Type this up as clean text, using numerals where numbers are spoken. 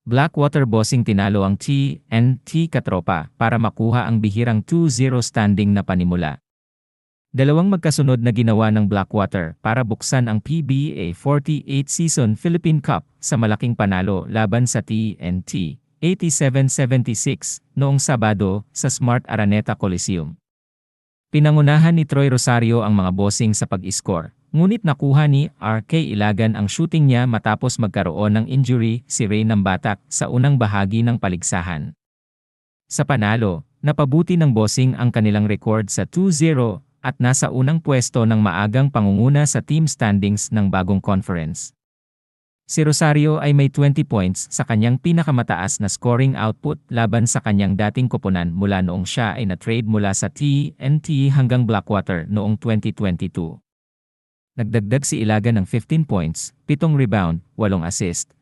Blackwater Bossing tinalo ang TNT Katropa para makuha ang bihirang 2-0 standing na panimula. Dalawang magkasunod na ginawa ng Blackwater para buksan ang PBA 48 Season Philippine Cup sa malaking panalo laban sa TNT 87-76 noong Sabado sa Smart Araneta Coliseum. Pinangunahan ni Troy Rosario ang mga bossing sa pag-score, ngunit nakuha ni RK Ilagan ang shooting niya matapos magkaroon ng injury si Ray Nambatak sa unang bahagi ng paligsahan. Sa panalo, napabuti ng bossing ang kanilang record sa 2-0 at nasa unang pwesto ng maagang pangunguna sa team standings ng bagong conference. Si Rosario ay may 20 points sa kanyang pinakamataas na scoring output laban sa kanyang dating koponan mula noong siya ay na-trade mula sa TNT hanggang Blackwater noong 2022. Nagdagdag si Ilagan ng 15 points, 7 rebound, 8 assist,